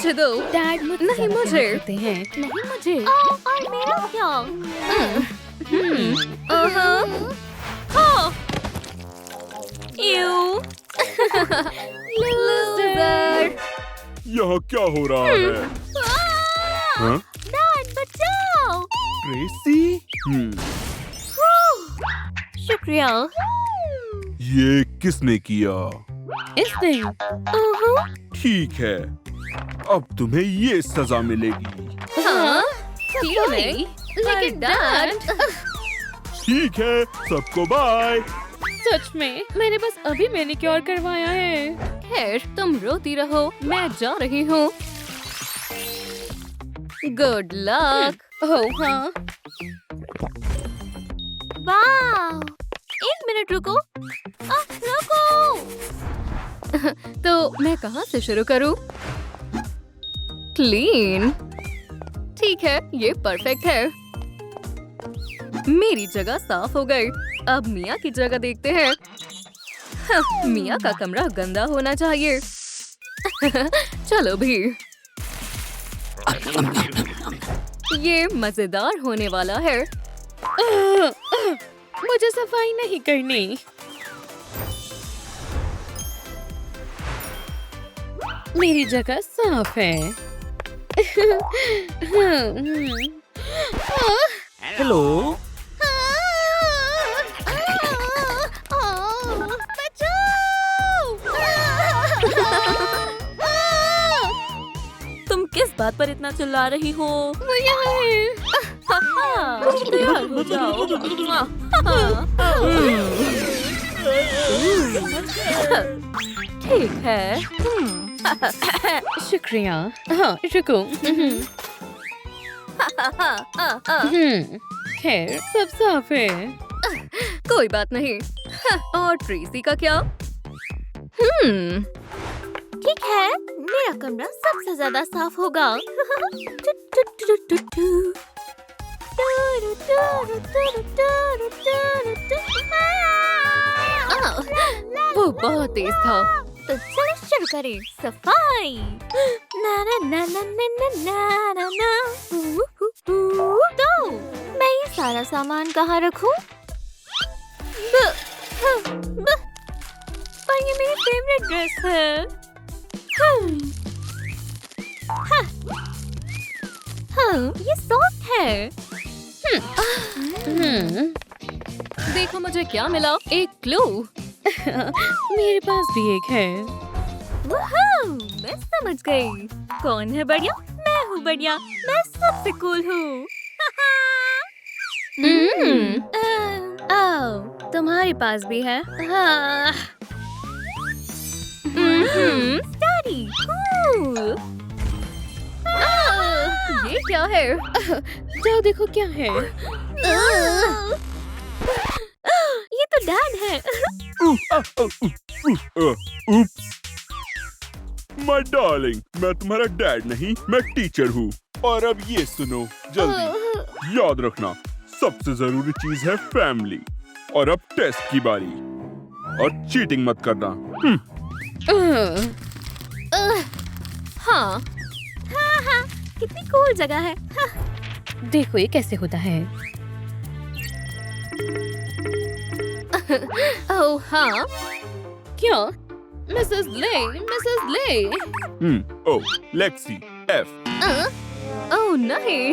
मुझे दो। डैड मुझे नहीं, मुझे। करते हैं। नहीं मुझे। और मेरा क्या? हाँ। Ew. Loser. यहाँ क्या हो रहा है? हाँ? डैड बचाओ! ट्रेसी? शुक्रिया। ये किसने किया? इसने। ठीक है, अब तुम्हें ये सजा मिलेगी। हाँ? क्यों नहीं? लेकिन डैड। ठीक है, सबको बाय। सच में मैंने बस अभी मैनिक्योर करवाया है। खैर, तुम रोती रहो, मैं जा रही हूँ। Good luck. ओह हाँ। वाह! एक मिनट रुको। रुको! तो मैं कहाँ से शुरू करूँ? क्लीन। ठीक है, ये परफेक्ट है। मेरी जगह साफ हो गई। अब मिया की जगह देखते हैं। मिया का कमरा गंदा होना चाहिए। चलो भी। ये मजेदार होने वाला है। मुझे सफाई नहीं करनी। मेरी जगह साफ है। हेलो। तुम किस बात पर इतना चिल्ला रही हो? वो यहाँ है। तैयार हो जाओ। ठीक है। शुक्रिया। हाँ रुको। खैर सब साफ है। कोई बात नहीं। और ट्रेसी का क्या? ठीक है, मेरा कमरा सबसे ज्यादा साफ होगा। वो बहुत तेज था। तो चलो शुरू करें सफाई। ना ना ना ना ना ना ना ना। तो मैं ये सारा सामान कहाँ रखूं? पर ये मेरी फेवरेट ड्रेस है। ये सॉफ्ट है। देखो मुझे क्या मिला, एक क्लू। मेरे पास भी एक है। मैं समझ गई। कौन है बढ़िया? मैं हूँ बढ़िया। मैं सबसे कूल हूँ। तुम्हारे पास भी है। हाँ। Daddy, cool. ये क्या है? जाओ देखो क्या है। ये तो डैड है। उप्स। माय डार्लिंग, मैं तुम्हारा डैड नहीं, मैं टीचर हूँ। और अब ये सुनो, जल्दी याद रखना, सबसे जरूरी चीज है फैमिली। और अब टेस्ट की बारी। और चीटिंग मत करना। हाँ। हाँ, कितनी कूल जगह है। देखो ये कैसे होता है। ओह हाँ। क्या? मिसेस ले, मिसेस ले। ओ, लेक्सी, एफ। ओह नहीं।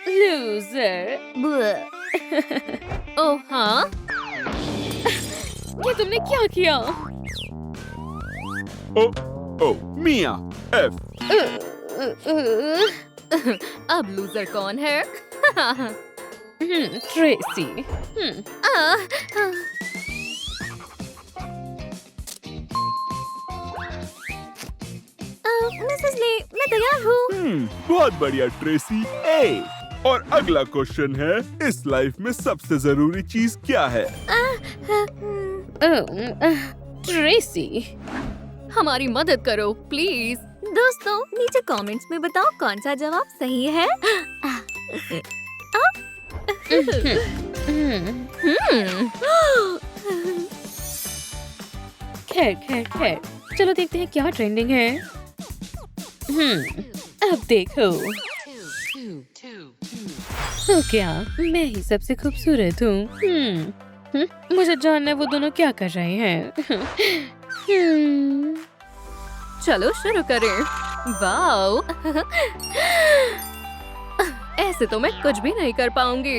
लूजर। ओह हाँ। ये तुमने क्या किया? ओ, मिया, एफ। अब लूजर कौन है? ट्रेसी। मिसेस ले, मैं तैयार हूँ। बहुत बढ़िया ट्रेसी, ए। और अगला क्वेश्चन है, इस लाइफ में सबसे जरूरी चीज क्या है? ट्रेसी। हमारी मदद करो प्लीज। दोस्तों नीचे कमेंट्स में बताओ कौन सा जवाब सही है। खैर खैर खैर, चलो देखते हैं क्या ट्रेंडिंग है। अब देखो। तो क्या मैं ही सबसे खूबसूरत हूँ? मुझे जानना है वो दोनों क्या कर रहे हैं। चलो शुरू करें। वाओ ऐसे तो मैं कुछ भी नहीं कर पाऊंगी।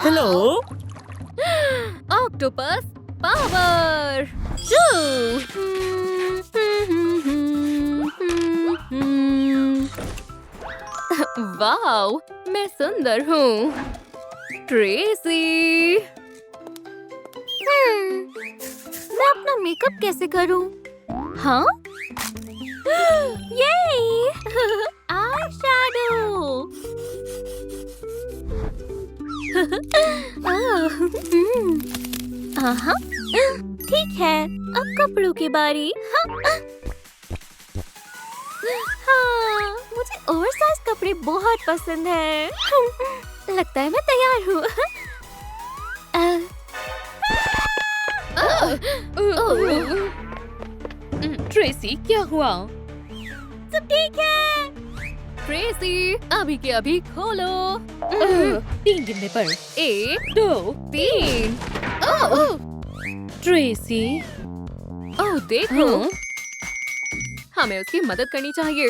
हेलो। Octopus power. वाओ मैं सुंदर हूँ। ट्रेसी मैं अपना मेकअप कैसे करूं? हाँ? ये आई शैडो। हाँ ठीक है, अब कपड़ों की बारी। हाँ, मुझे ओवरसाइज कपड़े बहुत पसंद है। लगता है मैं तैयार हूँ। ट्रेसी क्या हुआ? सब ठीक है। ट्रेसी अभी के अभी खोलो। 3 गिनने पर। 1 2 3। ट्रेसी। ओह देखो हाँ? हमें उसकी मदद करनी चाहिए।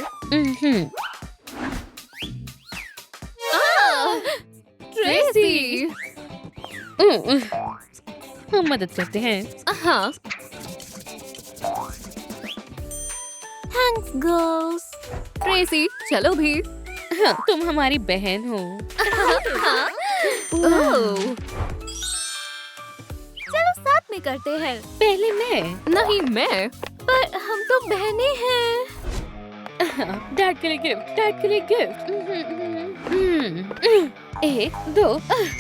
ट्रेसी हम मदद करते हैं। हाँ थैंक्स गर्ल्स। ट्रेसी चलो भी। हाँ, तुम हमारी बहन हो। ओह चलो साथ में करते हैं। पहले मैं। नहीं मैं। पर हम तो बहनें हैं। डैड के लिए गिफ्ट। डैड के लिए गिफ्ट। 1 2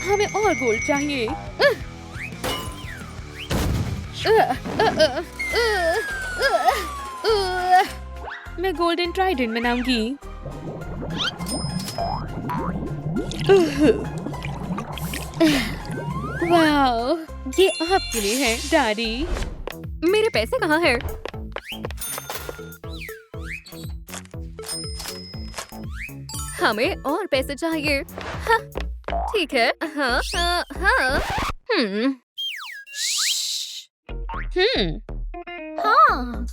हमें और गोल्ड चाहिए। मैं गोल्डन ट्राइडेंट बनाऊंगी। वाओ, ये आपके लिए है डैडी। मेरे पैसे कहाँ हैं? हमें और पैसे चाहिए। हाँ, ठीक है। हाँ हाँ हाँ। हाँ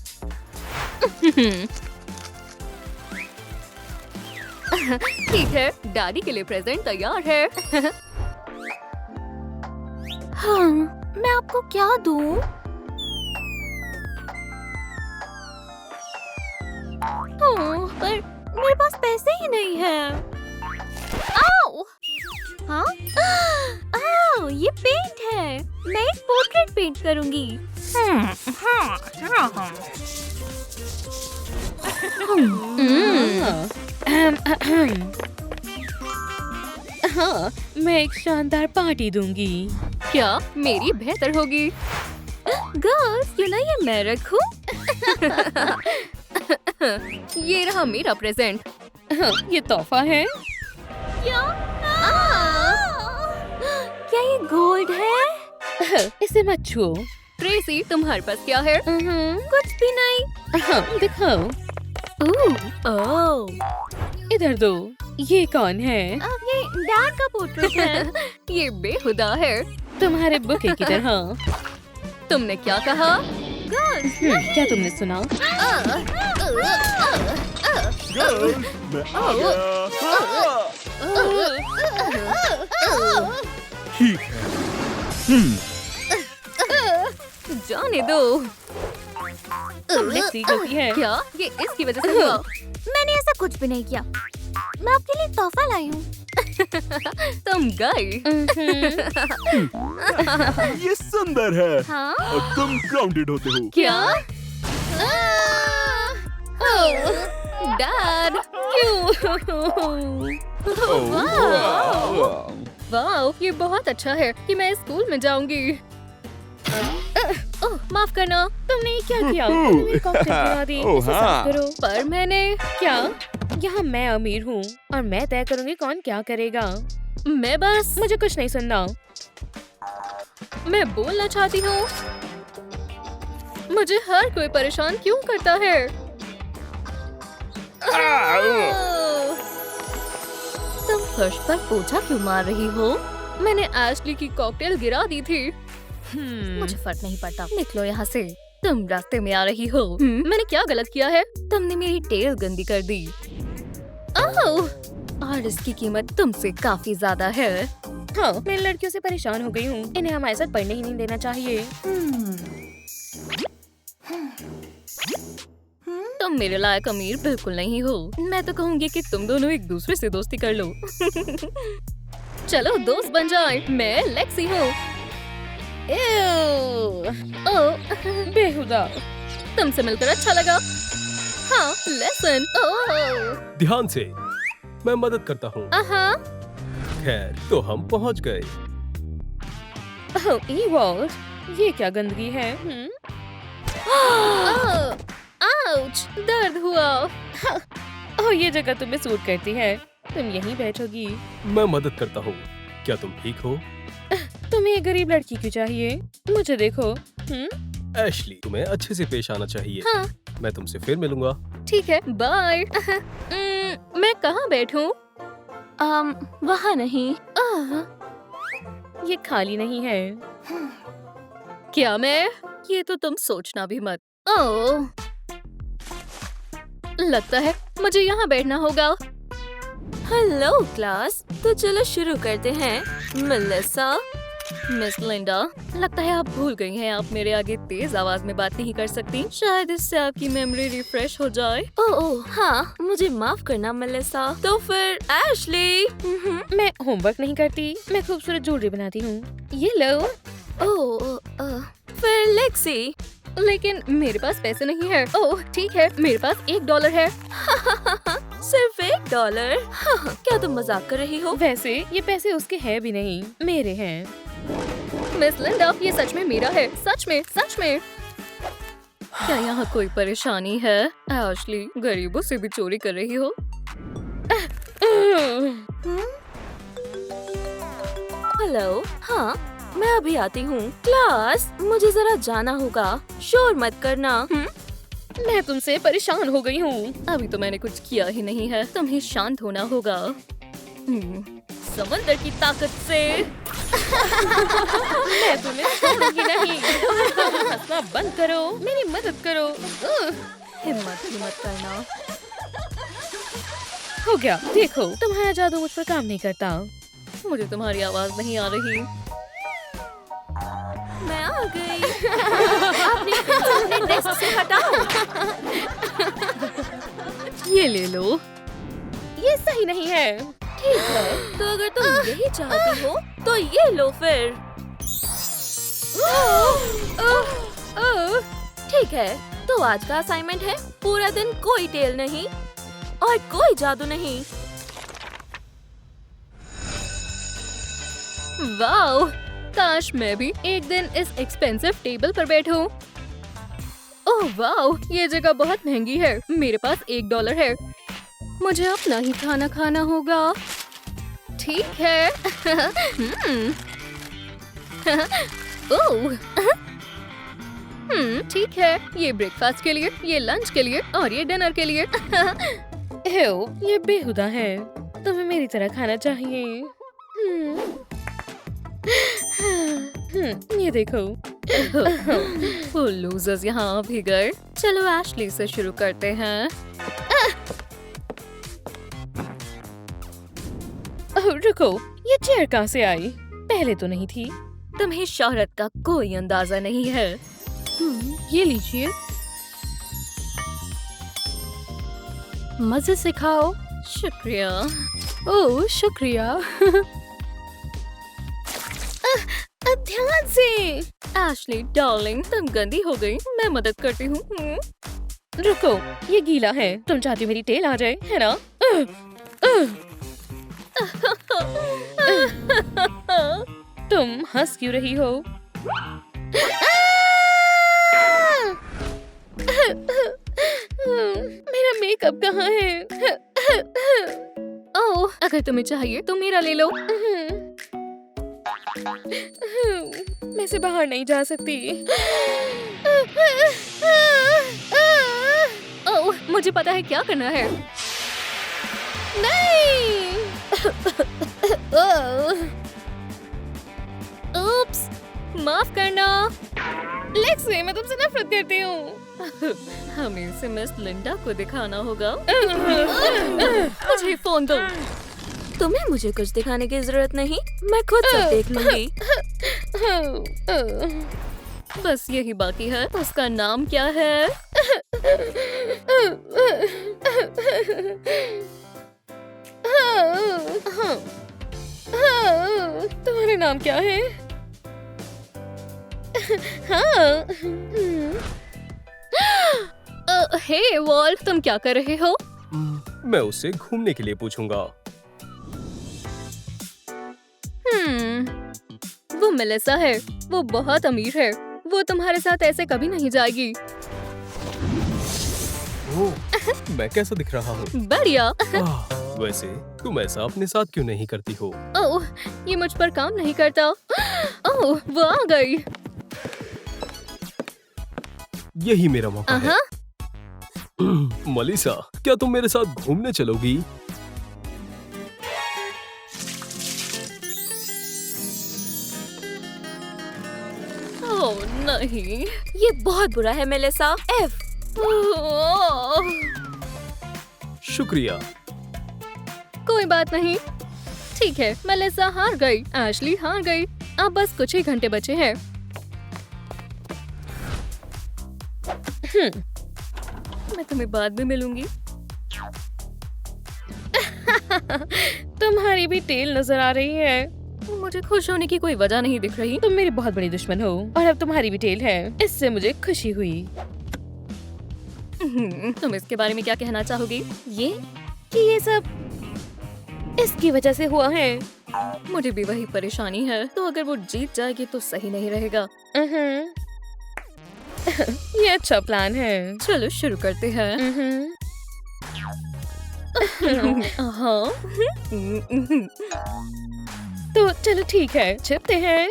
ठीक है दादी के लिए प्रेजेंट तैयार है। हाँ, मैं आपको क्या दूं? पर मेरे पास पैसे ही नहीं है। आओ! हाँ? आओ, ये पेंट है। मैं एक पोर्ट्रेट पेंट करूंगी। हाँ, मैं एक शानदार पार्टी दूंगी। क्या मेरी बेहतर होगी? गर्ल्स, क्यों ना ये मैं रखूं? ये रहा मेरा प्रेजेंट। हाँ, ये तोहफा है। क्या? क्या ये गोल्ड है? इसे मत छुओ। ट्रेसी तुम्हारे पास क्या है? कुछ भी नहीं। हाँ, दिखाओ। ओह, इधर दो। ये कौन है? अब ये डैड का पोर्ट्रेट है। ये बेहुदा है। तुम्हारे बुके की तरह। तुमने क्या कहा? क्या तुमने सुना? गर्ल्स, मैं आ गया। ठीक है। जाने दो। तुमने सी गलती है। क्या ये इसकी वजह से हुआ? मैंने ऐसा कुछ भी नहीं किया। मैं आपके लिए तोहफा लाई हूँ। तुम गई। ये सुंदर है हाँ? और तुम ग्राउंडेड होते हो। क्या? डैड वाह ये बहुत अच्छा है कि मैं स्कूल में जाऊंगी। ओह माफ करना। तुमने ये क्या किया? तुमने मेरी कॉकटेल गिरा दी। ओह, इसे हाँ। साफ करो। पर मैंने क्या? यहाँ मैं अमीर हूँ और मैं तय करूँगी कौन क्या करेगा। मैं बस मुझे कुछ नहीं सुनना। मैं बोलना चाहती हूँ। मुझे हर कोई परेशान क्यों करता है? फर्श पर पोछा क्यों मार रही हो? मैंने एशली की कॉकटेल गिरा दी थी। मुझे फर्क नहीं पड़ता, निकलो यहाँ से। तुम रास्ते में आ रही हो। मैंने क्या गलत किया है? तुमने मेरी टेल गंदी कर दी। ओह, और इसकी कीमत तुमसे काफी ज्यादा है। हाँ, मैं लड़कियों से परेशान हो गई हूँ। इन्हें हमारे साथ पढ़ने ही नहीं देना चाहिए। तुम मेरे लायक अमीर बिल्कुल नहीं हो। मैं तो कहूँगी कि तुम दोनों एक दूसरे से दोस्ती कर लो। चलो दोस्त बन जाए। मैं लेक्सी हूँ। ओह, बेहुदा। तुमसे मिलकर अच्छा लगा। हाँ, लेसन। ओह, ध्यान से, मैं मदद करता हूँ। खैर, तो हम पहुँच गए। ओह, ईवॉल्ट, ये क्या गंदगी है? ओह, आउच, दर्द हुआ। ओह, ये जगह तुम्हें सूट करती है। तुम यहीं बैठोगी। मैं मदद करता हूँ। क्या तुम ठीक हो? तुम्हें एक गरीब लड़की क्यों चाहिए? मुझे देखो। एशली, तुम्हें अच्छे से पेश आना चाहिए। हाँ। मैं तुमसे फिर मिलूंगा। ठीक है, बाय। मैं कहाँ बैठूं? वहाँ नहीं। ये खाली नहीं है। क्या मैं? ये तो तुम सोचना भी मत। ओह, लगता है मुझे यहाँ बैठना होगा। हेलो क्लास, तो चलो शुरू करते हैं। मेलिसा, मिस लिंडा, लगता है आप भूल गई हैं। आप मेरे आगे तेज आवाज में बात नहीं कर सकती। शायद इससे आपकी मेमोरी रिफ्रेश हो जाए। ओह हाँ, मुझे माफ करना मेलिसा। तो फिर एशली। मैं होमवर्क नहीं करती। मैं खूबसूरत ज्वेलरी बनाती हूँ। ये लो। ओह, फिर लेक्सी। लेकिन मेरे पास पैसे नहीं है। ओह ठीक है, मेरे पास $1 है। सिर्फ $1? हाँ, क्या तुम मजाक कर रही हो? वैसे ये पैसे उसके हैं भी नहीं, मेरे हैं। मिस लिंडा, ये सच में मेरा है। सच में, सच में। क्या यहाँ कोई परेशानी है? एशली, गरीबों से भी चोरी कर रही हो? हेलो, हाँ, मैं अभी आती हूँ। क्लास, मुझे जरा जाना होगा। शोर मत करना। मैं तुमसे परेशान हो गई हूँ। अभी तो मैंने कुछ किया ही नहीं है। तुम्हें शांत होना होगा। समंदर की ताकत से। मैं तुम्हें छोड़ूंगी नहीं। तुम हंसना बंद करो, मेरी मदद करो। हिम्मत ही मत करना। हो गया, देखो तुम्हारा जादू मुझ पर काम नहीं करता। मुझे तुम्हारी आवाज नहीं आ रही। मैं आ गई। अपनी पेंसिल अपने डेस्क से हटाओ। ये ले लो। ये सही नहीं है। ठीक है, तो अगर तुम यही चाहती हो तो ये लो फिर। ठीक है, तो आज का असाइनमेंट है पूरा दिन कोई टेल नहीं और कोई जादू नहीं। वाओ, काश मैं भी एक दिन इस एक्सपेंसिव टेबल पर बैठूं। ओह वाओ, ये जगह बहुत महंगी है। मेरे पास $1 है। मुझे अपना ही खाना खाना होगा। ठीक है। ओह, ठीक है। ये ब्रेकफास्ट के लिए, ये लंच के लिए और ये डिनर के लिए। ये बेहुदा है। तुम्हें मेरी तरह खाना चाहिए। ये देखो। वो लूजर्स यहाँ भी गए। चलो एशली से शुरू करते हैं। रुको, ये चेयर कहाँ से आई? पहले तो नहीं थी। तुम्हें शोहरत का कोई अंदाजा नहीं है। ये लीजिए, मजे से खाओ। शुक्रिया। ओह शुक्रिया। ध्यान से। एशली डार्लिंग, तुम गंदी हो गई। मैं मदद करती हूँ। रुको, ये गीला है। तुम चाहती हो मेरी टेल आ जाए, है ना? तुम हंस क्यों रही हो? मेरा मेकअप कहाँ है? ओह, अगर तुम्हें चाहिए तो मेरा ले लो। मैं से बाहर नहीं जा सकती। ओह, मुझे पता है क्या करना है। नहीं। उप्स, माफ करना। लेक्सी, मैं तुमसे नफरत करती हूँ। हमें इसे मिस लिंडा को दिखाना होगा। मुझे फोन दो। तुम्हें मुझे कुछ दिखाने की जरूरत नहीं, मैं खुद सब देख लूंगी। बस यही बाकी है। उसका नाम क्या है? तुम्हारा नाम क्या है? हाँ। हे वॉल्ट, तुम क्या कर रहे हो? मैं उससे घूमने के लिए पूछूंगा। वो मेलिसा है। वो बहुत अमीर है। वो तुम्हारे साथ ऐसे कभी नहीं जाएगी। ओह, मैं कैसा दिख रहा हूँ? बढ़िया। वैसे तुम ऐसा अपने साथ क्यों नहीं करती हो? ओह, ये मुझ पर काम नहीं करता। ओह, वो आ गई। यही मेरा मौका है। मलिसा, क्या तुम मेरे साथ घूमने चलोगी? ओह नहीं। ये बहुत बुरा है मेलिसा। एफ। ओह, शुक्रिया। कोई बात नहीं। ठीक है, मेलिसा हार गई। एशली हार गई। अब बस कुछ ही घंटे बचे हैं। मैं तुम्हें बाद में मिलूंगी। तुम्हारी भी टेल नजर आ रही है। मुझे खुश होने की कोई वजह नहीं दिख रही। तुम मेरी बहुत बड़ी दुश्मन हो और अब तुम्हारी भी टेल है। इससे मुझे खुशी हुई। तुम इसके बारे में क्या कहना चाहोगी? ये कि ये सब इसकी वजह से हुआ है। मुझे भी वही परेशानी है। तो अगर वो जीत जाएगी तो सही नहीं रहेगा। ये अच्छा प्लान है। चलो शुरू करते हैं। हाँ। तो चलो ठीक है, छिपते हैं।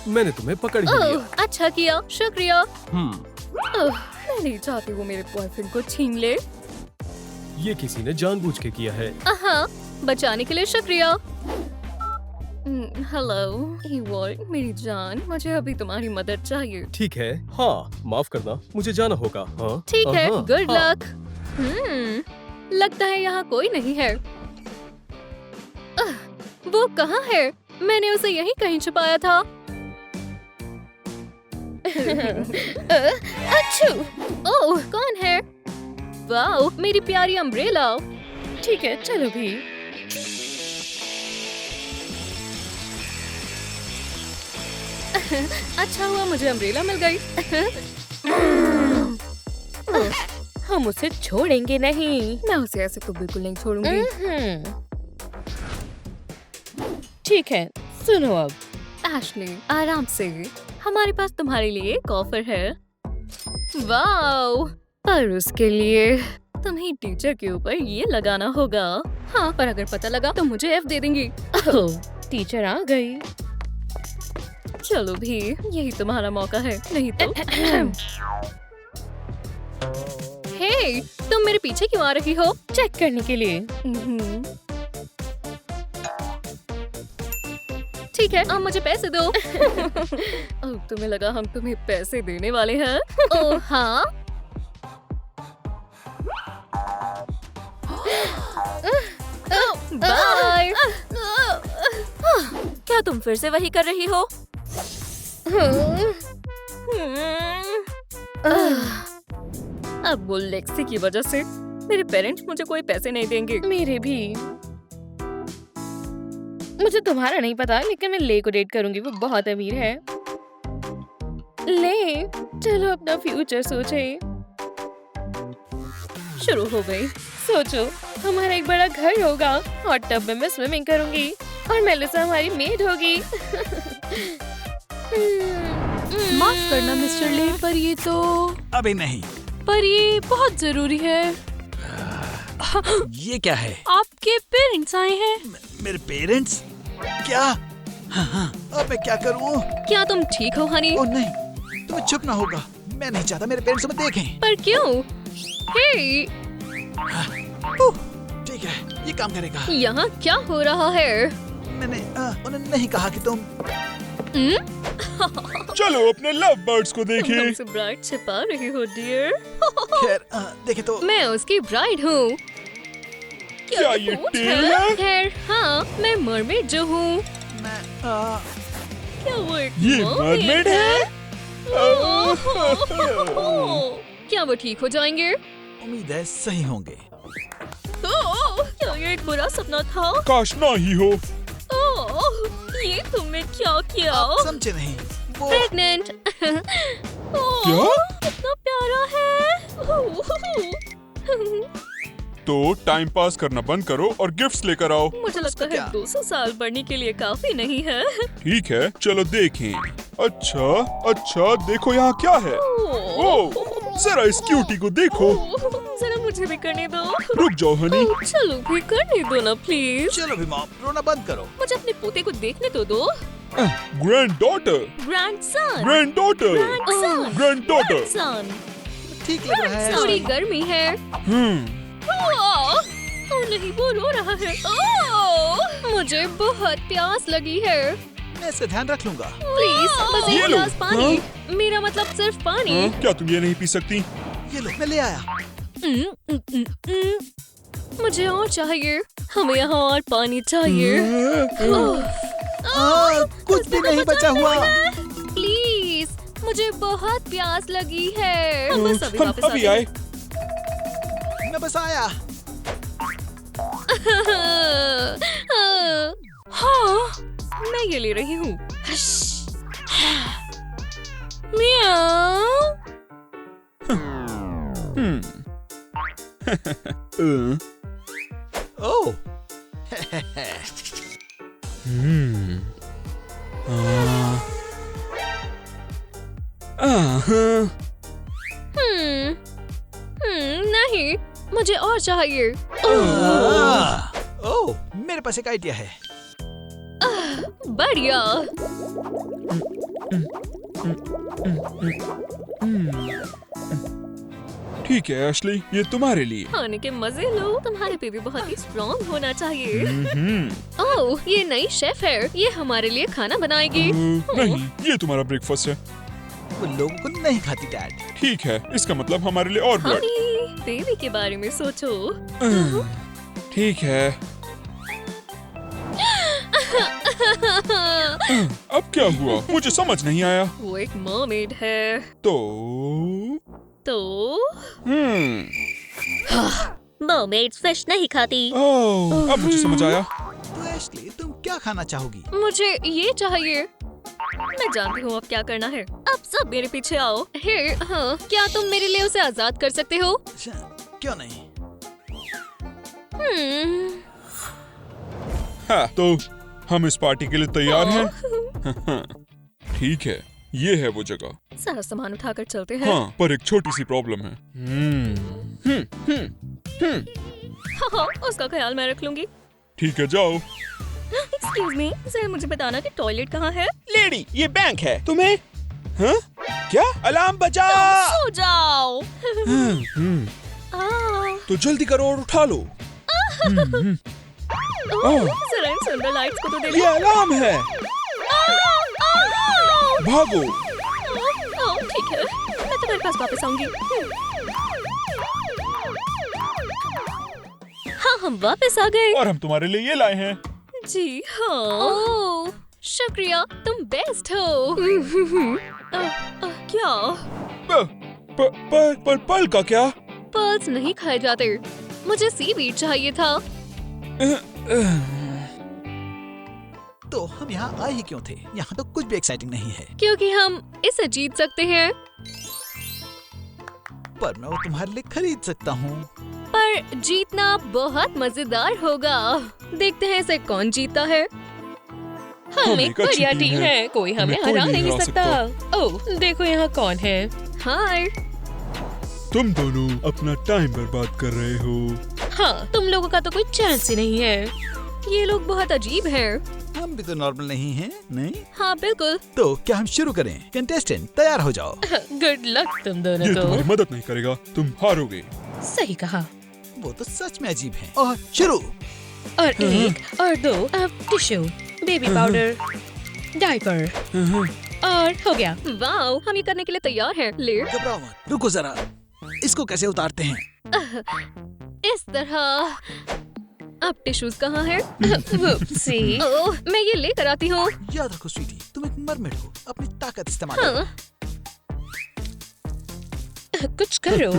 मैंने तुम्हें पकड़ ही लिया। अच्छा किया, शुक्रिया। हम्म, मैं नहीं चाहती वो मेरे बॉयफ्रेंड को छीन ले। ये किसी ने जानबूझ के किया है। हाँ, बचाने के लिए शुक्रिया। हेलो ईवॉल, मेरी जान, मुझे अभी तुम्हारी मदद चाहिए। ठीक है, हाँ, माफ करना, मुझे जाना होगा। हाँ, ठीक है, हाँ, गुड हाँ। लक। लगता है यहाँ कोई नहीं है। वो कहाँ है? मैंने उसे यहीं कहीं छुपाया था। अच्छू। ओह, कौन है? वाओ, मेरी प्यारी अम्ब्रेला। ठीक है, चलो भी। अच्छा हुआ मुझे अम्ब्रेला मिल गई। हम उसे छोड़ेंगे नहीं। मैं उसे ऐसे तो बिल्कुल नहीं छोड़ूंगी। ठीक है, सुनो अब। एशली, आराम से। हमारे पास तुम्हारे लिए एक ऑफर है। वाओ, पर उसके लिए तुम्हें टीचर के ऊपर ये लगाना होगा। हाँ, पर अगर पता लगा तो मुझे एफ दे देंगी। ओह, टीचर आ गई। चलो भी, यही तुम्हारा मौका है, नहीं तो। हे, तुम मेरे पीछे क्यों आ रही हो? चेक करने के लिए। ठीक है, अब मुझे पैसे दो। अब तुम्हें लगा हम तुम्हें पैसे देने वाले हैं? ओह हाँ। बाय। क्या तुम फिर से वही कर रही हो? अब वो लेक्सी की वजह से मेरे पेरेंट्स मुझे कोई पैसे नहीं देंगे। मेरे भी। मुझे तुम्हारा नहीं पता, लेकिन मैं ले को डेट करूंगी। वो बहुत अमीर है। ले, चलो अपना फ्यूचर सोचें। शुरू हो गई। सोचो, हमारा एक बड़ा घर होगा, हॉट टब में मैं स्विमिंग करूंगी और मेलिसा हमारी मेड होगी। माफ करना मिस्टर ले, पर ये तो अभी नहीं। पर ये बहुत जरूरी है। ये क्या है? आपके पेरेंट्स आए हैं। मेरे पेरेंट्स? क्या? हाँ, अब मैं क्या करूँ? क्या तुम ठीक हो हनी? ओह नहीं, तुम्हें छुपना होगा। मैं नहीं चाहता मेरे पेरेंट्स हमें देखें। पर क्यों? हे, ठीक है, ये काम करेगा। यहाँ क्या हो रहा है? मैंने उन्हें नहीं कहा कि तुम। चलो अपने लव बर्ड्स को देखें। हमसे ब्राइड छिपा रही हो डियर। खैर देखे तो। मैं उसकी ब्राइड हूँ। क्या ये टेल है? खैर हाँ, मैं मरमेड जो हूँ। मैं क्या वो एक ये मरमेड है? क्या वो ठीक हो जाएंगे? उम्मीद है सही होंगे। क्या ये एक बुरा सपना था? काश ना ही हो। ये तुमने क्या किया? आप समझे नहीं वो। प्रेग्नेंट। क्या? कितना प्यारा है। तो टाइम पास करना बंद करो और गिफ्ट्स लेकर आओ। मुझे लगता है क्या? 200 साल बढ़ने के लिए काफी नहीं है। ठीक है, चलो देखें। अच्छा, देखो यहाँ क्या है। ओह, जरा इस क्यूटी को देखो। जरा मुझे भी करने दो। रुक जाओ हनी। चलो भी करने दो ना प्लीज। चलो भी मॉम, रोना बंद करो। मुझे अपने पोते को देखने तो दो। Grand daughter, grandson. Grand daughter, grandson. Grand daughter. Grandson. ठीक लग रहा है। थोड़ी गर्मी है। ओह नहीं, वो रो रहा है। ओह, मुझे बहुत प्यास लगी है। मैं इसका ध्यान रख लूंगा। प्लीज बस ये एक लो। गिलास पानी। मेरा मतलब सिर्फ पानी। क्या तुम ये नहीं पी सकती? ये लो, मैं ले आया। मुझे और चाहिए। हमें यहाँ और पानी चाहिए। कुछ भी नहीं बचा हुआ। प्लीज, मुझे बहुत प्यास लगी है। हम बस अभी हम वापस अभी आए। मैं बस आया। हाँ, मैं ये ले रही हूँ। म्याऊ। ओह नहीं, मुझे और चाहिए। ओह, मेरे पास एक आइडिया है। बढ़िया। ठीक है एशली, ये तुम्हारे लिए। खाने के मजे लो। तुम्हारे बेबी बहुत ही स्ट्रॉन्ग होना चाहिए। ओह, ये नई शेफ है। ये हमारे लिए खाना बनाएगी। नहीं, ये तुम्हारा ब्रेकफास्ट है। वो लोगों को नहीं खाती डैड। ठीक है, इसका मतलब हमारे लिए और ब्रेड। हनी, बेबी के बारे में सोचो। ठीक है। अब क्या हुआ? मुझे समझ नहीं आया। वो एक मरमेड है। तो मरमेड्स फिश नहीं खाती। ओह, अब मुझे समझ आया। तो एशली, तुम क्या खाना चाहोगी? मुझे ये चाहिए। मैं जानती हूँ अब क्या करना है। अब सब मेरे पीछे आओ। हे, हाँ, क्या तुम मेरे लिए उसे आजाद कर सकते हो? क्यों नहीं? हाँ, तो हम इस पार्टी के लिए तैयार हैं? ठीक है, ये है वो जगह। सारा सामान उठाकर चलते हैं। हाँ, पर एक छोटी सी प्रॉब्लम है। हाँ, उसका ख्याल मैं रख लूंगी। ठीक है, जाओ। एक्सक्यूज मी, जरा मुझे बताना कि टॉयलेट कहाँ है? लेडी, ये बैंक है। तुम्हें? हाँ? क्या? अलार्म बजा। सो जाओ। तो जल्दी करो और उठा लो। जरा इन सुंदर लाइट्स को तो ये देखो। अलार्म है। भागो। ठीक है, मैं तुम्हारे पास वापस आऊंगी। हाँ, हम वापस आ गए। और हम तुम्हारे लिए ये लाए हैं। जी हाँ। ओह, शुक्रिया, तुम बेस्ट हो। क्या? पर पल का क्या? पर्ल्स नहीं खाए जाते। मुझे सीवीड चाहिए था। तो हम यहाँ आए ही क्यों थे? यहाँ तो कुछ भी एक्साइटिंग नहीं है। क्योंकि हम इसे जीत सकते हैं। पर मैं वो तुम्हारे लिए खरीद सकता हूँ। पर जीतना बहुत मजेदार होगा। देखते हैं इसे कौन जीता है। हम एक एक अच्छी बढ़िया टीम टीम है। है, कोई हमें कोई हरा नहीं नहीं हरा सकता। ओह, देखो यहाँ कौन है। हाय। तुम दोनों अपना टाइम बर्बाद कर रहे हो। हाँ, तुम लोगों का तो कोई चांस ही नहीं है। ये लोग बहुत अजीब हैं। हम भी तो नॉर्मल नहीं हैं, नहीं? हाँ बिल्कुल। तो क्या हम शुरू करें? कंटेस्टेंट तैयार हो जाओ। गुड लक तुम दोनों ये को। तुम्हारी मदद नहीं करेगा, तुम हारोगे। सही कहा। वो तो सच में अजीब है। और शुरू। और 1 और 2 अब टिश्यू, बेबी पाउडर, डायपर और हो गया। वाओ, हम ये करने के लिए तैयार हैं। ले घबराओ मत, रुको जरा। इसको कैसे उतारते हैं? इस तरह। अब टिश्यूज कहाँ है? Whoopsie। ओह, मैं ये लेकर आती हूँ। याद रखो स्वीटी, तुम एक मरमेड हो, अपनी ताकत इस्तेमाल करो। हाँ, कुछ करो।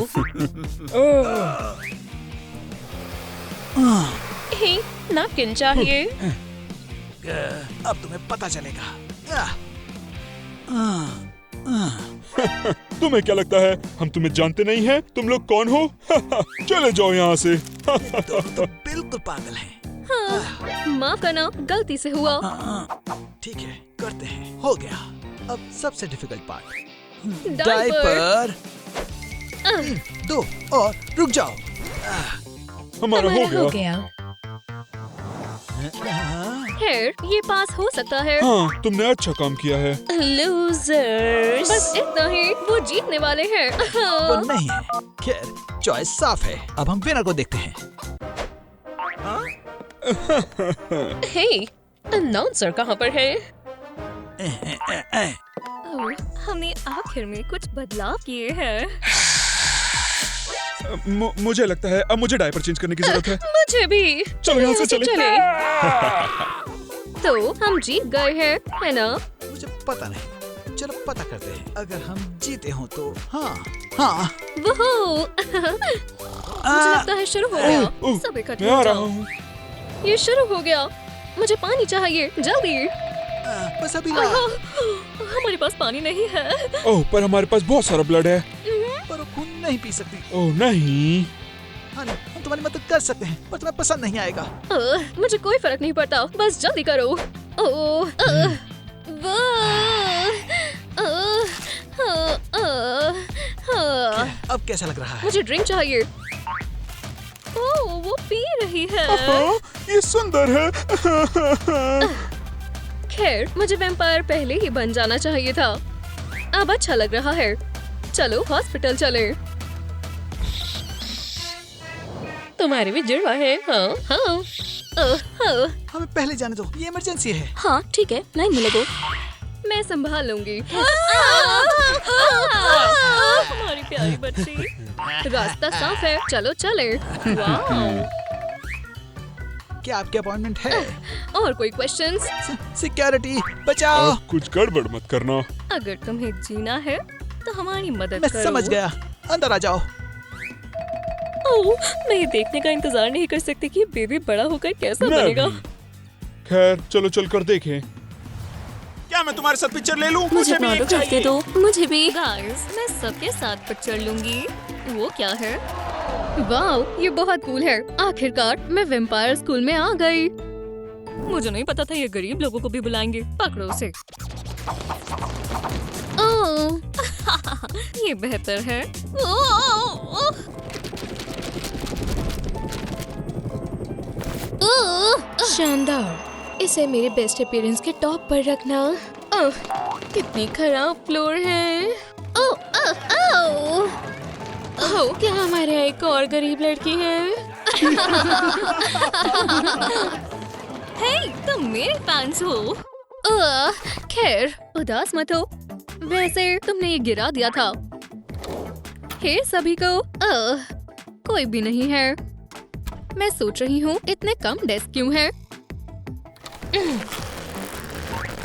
हे, नैपकिन चाहिए। अब तुम्हें पता चलेगा। तुम्हें क्या लगता है हम तुम्हें जानते नहीं हैं? तुम लोग कौन हो? चले जाओ यहाँ से। तो बिल्कुल पागल हैं। माफ करना, गलती से हुआ। ठीक है, करते हैं। हो गया। अब सबसे डिफिकल्ट पार्ट, डायपर। 3, 2 और रुक जाओ। हमारा हो हो गया। गया। खैर, ये पास हो सकता है। हाँ, तुमने अच्छा काम किया है। Losers। बस इतना ही, वो जीतने वाले हैं। वो नहीं है। खैर, चॉइस साफ है। अब हम विनर को देखते हैं। हे, अनाउंसर कहाँ पर है? ओह, हमने आखिर में कुछ बदलाव किए हैं। मुझे लगता है अब मुझे डायपर चेंज करने की जरूरत है। मुझे भी। चलो यहाँ से चले। तो हम जीत गए हैं, है ना? मुझे पता नहीं। चलो पता करते हैं। अगर हम जीते हो तो हाँ। वो मुझे लगता है शुरू हो गया। ओह, सब इकट्ठे मैं आ हो रहा जाओ। हूँ। ये शुरू हो गया। मुझे पानी चाहिए, जल्दी। बस अभी ला। हमारे पास पानी नहीं है। ओह, पर हमारे पास बहुत सारा ब्लड है। पर वो खून नहीं पी सकती। ओह नहीं। हाँ, हम तुम्हारी मदद कर सकते हैं, पर तुम्हें पसंद नहीं आएगा। मुझे कोई फर्क नहीं पड़ता, बस जल्दी करो। ओह, अब कैसा लग रहा है? मुझे ड्रिंक चाहिए। ओह, वो पी रही है। ये सुंदर है। खैर, मुझे वैम्पायर पहले ही बन जाना चाहिए था। अब अच्छा लग रहा है। चलो हॉस्पिटल चले। तुम्हारे भी जुड़वा है। हाँ। हमें पहले जाने दो, ये इमरजेंसी है। हाँ ठीक है, लाइन में लगो। मैं संभाल लूंगी। हमारी प्यारी बच्ची। रास्ता साफ है, चलो चले। वाह। क्या आपकी अपॉइंटमेंट है? और कोई क्वेश्चंस? सिक्योरिटी बचाओ। कुछ गड़बड़ मत करना। अगर तुम्हें जीना है तो हमारी मदद मैं करो। समझ गया, अंदर आ जाओ। ओह, मैं ये देखने का इंतजार नहीं कर सकती कि बेबी बड़ा होकर कैसा मैं बनेगा। भी। खैर, चलो चलकर देखें। क्या मैं तुम्हारे साथ पिक्चर ले लूं? मुझे भी एक ऑटोग्राफ दे चाहिए। दो। मुझे भी। गाइस, मैं सबके साथ पिक्चर लूंगी। वो क्या है? वाह, ये बहुत कूल है। आखिरकार मैं वैम्पायर स्कूल में आ गई। मुझे नहीं पता था ये गरीब लोगों को भी बुलाएंगे। पकड़ो उसे। ओह, ये बेहतर है। शानदार। इसे मेरे बेस्ट अपीयरेंस के टॉप पर रखना। ओह, कितनी खराब फ्लोर है। ओह, क्या हमारे यहाँ एक और गरीब लड़की है? हे, तुम मेरे फैंस हो। खैर, उदास मत हो। वैसे तुमने ये गिरा दिया था। हे सभी को, कोई भी नहीं है। मैं सोच रही हूँ इतने कम डेस्क क्यों हैं?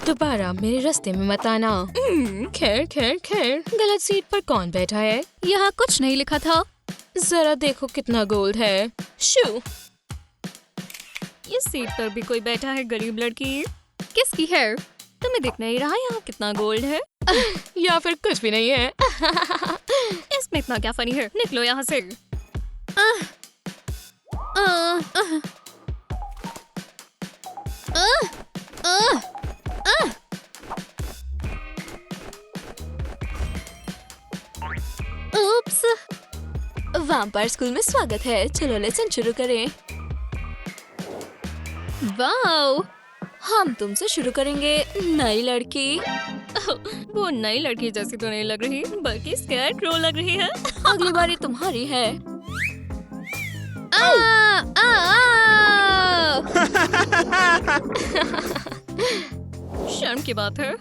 दोबारा मेरे रास्ते में मत आना। खैर खैर खैर, गलत सीट पर कौन बैठा है? यहाँ कुछ नहीं लिखा था। जरा देखो कितना गोल्ड है। शू, इस सीट पर भी कोई बैठा है, गरीब लड़की। किसकी है? तुम्हें दिख नहीं रहा यहाँ कितना गोल्ड है? या फिर कुछ भी नहीं है। इसमें इतना क्या फनी है? निकलो यहाँ से। उप्स। वैम्पायर स्कूल में स्वागत है। चलो लेसन शुरू करें। वाओ, हम तुमसे शुरू करेंगे, नई लड़की। वो नई लड़की जैसी तो नहीं लग रही, बल्कि स्केयरक्रो लग रही है। अगली बारी तुम्हारी है। शर्म की बात है।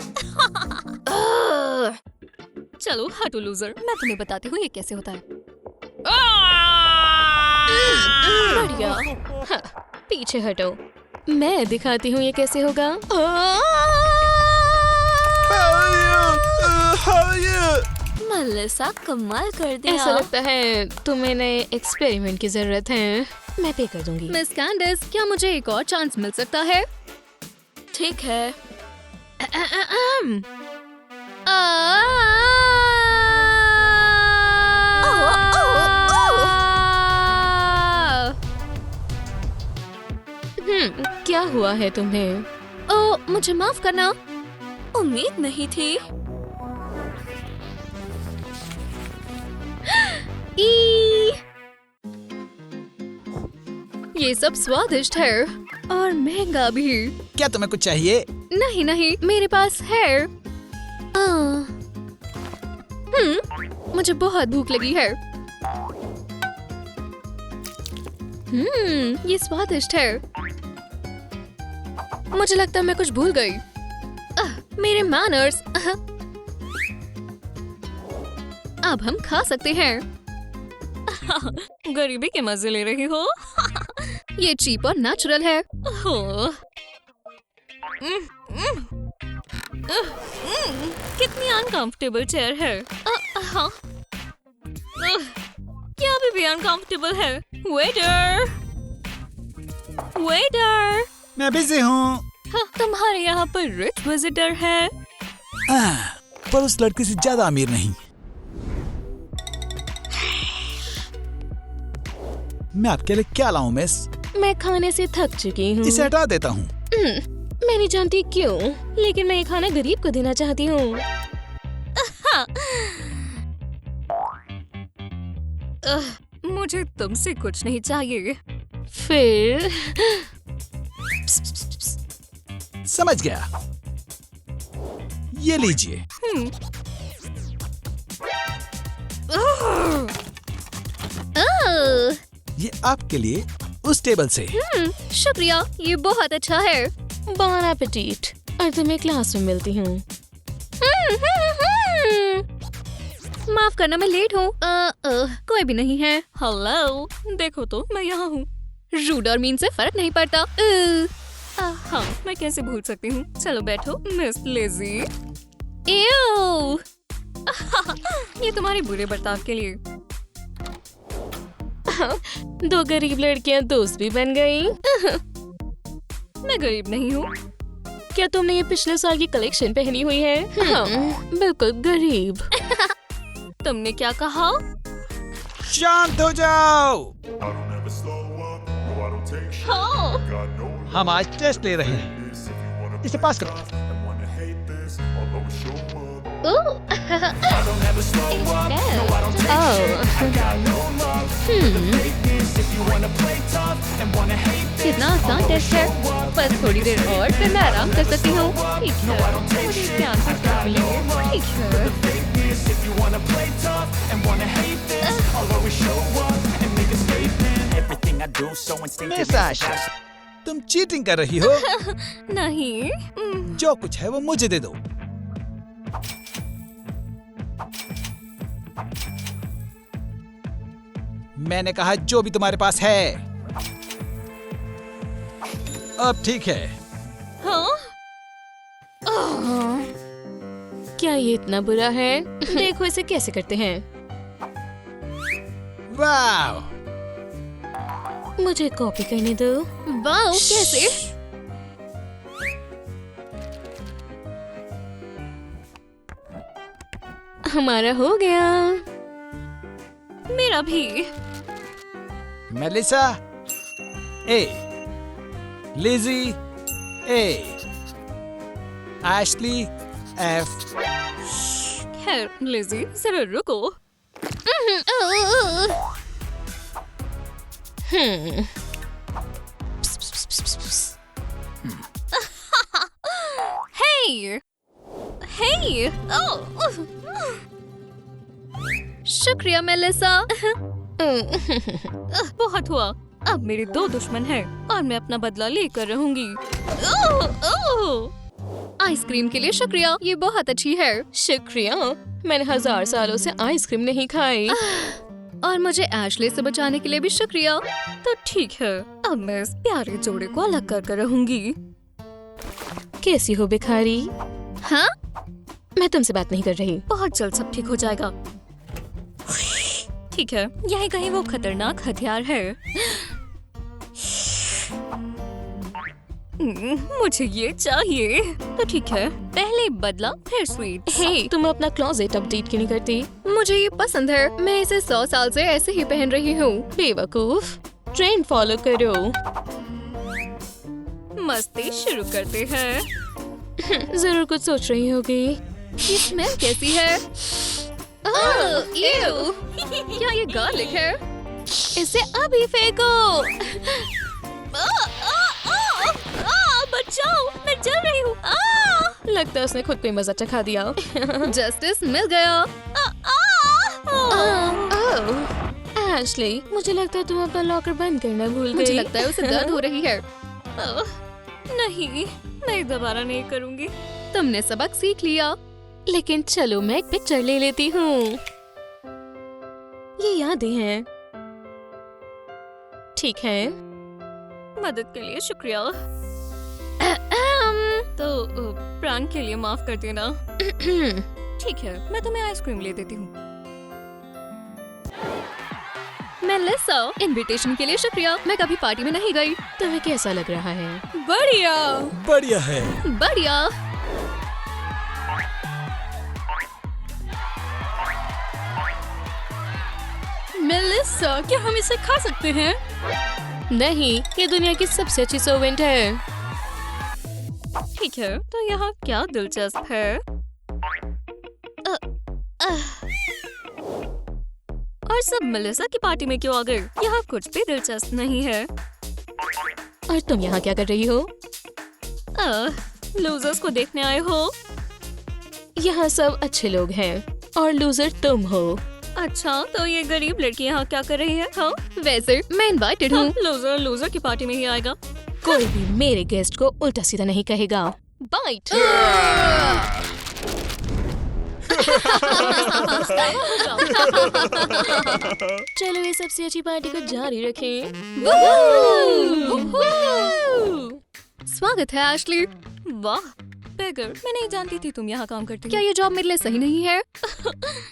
चलो हटो लूजर, मैं तुम्हें बताती हूँ ये कैसे होता है। बढ़िया। हाँ, पीछे हटो, मैं दिखाती हूँ ये कैसे होगा। मेलिसा कमाल कर दिया। ऐसा लगता है तुम्हें नए एक्सपेरिमेंट की जरूरत है। मैं पे कर दूंगी। मिस कैंडिस, क्या मुझे एक और चांस मिल सकता है? ठीक है। क्या हुआ है तुम्हें? ओ, मुझे माफ करना। उम्मीद नहीं थी। ये सब स्वादिष्ट है और महंगा भी। क्या तुम्हें कुछ चाहिए? नहीं नहीं, मेरे पास है। मुझे बहुत भूख लगी है। ये स्वादिष्ट है। मुझे लगता है मैं कुछ भूल गई। मेरे मैनर्स। अब हम खा सकते हैं। गरीबी के मजे ले रही हो। ये चीप और नेचुरल है। कितनी अनकंफर्टेबल चेयर है। क्या अभी भी अनकंफर्टेबल है? वेटर, वेटर, मैं बिजी हूँ। तुम्हारे यहाँ पर रिच विजिटर है। पर उस लड़की से ज्यादा अमीर नहीं। मैं आपके लिए क्या लाऊं मिस? मैं खाने से थक चुकी हूँ। इसे हटा देता हूँ। मैं नहीं जानती क्यों, लेकिन मैं ये खाना गरीब को देना चाहती हूँ। मुझे तुमसे कुछ नहीं चाहिए। फिर समझ गया। ये लीजिए। ये आपके लिए उस टेबल से। शुक्रिया, ये बहुत अच्छा है। बॉन एपेटीट। और तुम्हें क्लास में मिलती हूँ। माफ करना, मैं लेट हूँ। कोई भी नहीं है। हेलो, देखो तो मैं यहाँ हूँ। रूड और मीन से फर्क नहीं पड़ता। हाँ, मैं कैसे भूल सकती हूँ। चलो बैठो मिस लेजी। एव। ये तुम्हारे बुरे बर्ताव के लिए। दो गरीब लड़कियां दोस्त भी बन गई। मैं गरीब नहीं हूँ। क्या तुमने ये पिछले साल की कलेक्शन पहनी हुई है? हाँ, बिल्कुल गरीब। तुमने क्या कहा? शांत हो जाओ। हाँ। हम आज टेस्ट ले रहे हैं। इसे पास करो। कितना आसान टेस्ट है। बस थोड़ी देर और फिर मैं आराम कर सकती हूँ। ठीक है, मुझे ध्यान से कर लेंगे। ठीक है। मिस आशा, तुम चीटिंग कर रही हो। नहीं। जो कुछ है वो मुझे दे दो। मैंने कहा जो भी तुम्हारे पास है। अब ठीक है। हाँ? क्या ये इतना बुरा है? देखो इसे कैसे करते हैं। वाह, मुझे कॉपी करने दो। वाओ, कैसे? हमारा हो गया। मेरा भी। मेलिसा ए, लिजी ए, एशली एफ। खैर लिजी, जरा रुको। हे हे शुक्रिया मेलिसा। बहुत हुआ, अब मेरे 2 दुश्मन हैं और मैं अपना बदला लेकर रहूंगी। आइसक्रीम के लिए शुक्रिया, ये बहुत अच्छी है। शुक्रिया, मैंने 1000 सालों से आइसक्रीम नहीं खाई। और मुझे एशले से बचाने के लिए भी शुक्रिया। तो ठीक है, अब मैं इस प्यारे जोड़े को अलग कर रहूंगी। कैसी हो भिखारी? हाँ, मैं तुमसे बात नहीं कर रही। बहुत जल्द सब ठीक हो जाएगा। ठीक है, यही कहीं वो खतरनाक हथियार है। मुझे ये चाहिए। तो ठीक है, पहले बदला फिर स्वीट। हे, तुम अपना क्लोजेट अपडेट क्यों नहीं करती? मुझे ये पसंद है, मैं इसे 100 साल से ऐसे ही पहन रही हूँ। बेवकूफ, ट्रेंड फॉलो करो। मस्ती शुरू करते हैं। जरूर कुछ सोच रही होगी। ये स्मेल कैसी है? ईव, क्या ये गार्लिक है? इसे अभी फेंको। बचाओ, मैं जल रही हूँ। लगता है उसने खुद को ही मजा चखा दिया। जस्टिस मिल गया। एशली, मुझे लगता है तुम अपना लॉकर बंद करना भूल गई। मुझे लगता है उसे दर्द हो रही है। नहीं, मैं दोबारा नहीं करूँगी। तुमने सबक सीख लिया। लेकिन चलो मैं एक पिक्चर ले लेती हूँ। ये यादें हैं। ठीक है, मदद के लिए शुक्रिया। तो प्रैंक के लिए माफ कर देना। ठीक है, मैं तुम्हें आइसक्रीम ले देती हूँ। मेलिसा, इनविटेशन के लिए शुक्रिया। मैं कभी पार्टी में नहीं गई। तुम्हें कैसा लग रहा है? बढ़िया बढ़िया है। बढ़िया। मेलिसा, क्या हम इसे खा सकते हैं? नहीं, ये दुनिया की सबसे अच्छी सर्वेंट है। ठीक है, तो यहाँ क्या दिलचस्प है? और सब मेलिसा की पार्टी में क्यों आ गए? यहाँ कुछ भी दिलचस्प नहीं है। और तुम यहाँ क्या कर रही हो? लूजर्स को देखने आए हो? यहाँ सब अच्छे लोग हैं और लूजर तुम हो। अच्छा, तो ये गरीब लड़की यहाँ क्या कर रही है? हाँ, वैसे मैं इनवाइटेड हूँ। लूजर की पार्टी में ही आएगा। कोई भी मेरे गेस्ट को उल्टा सीधा नहीं कहेगा। बाइट। चलो ये सबसे अच्छी पार्टी को जारी रखें। स्वागत है एशली। वाह बेगर, मैं नहीं जानती थी तुम यहाँ काम करती। क्या ये जॉब मेरे लिए सही नहीं है?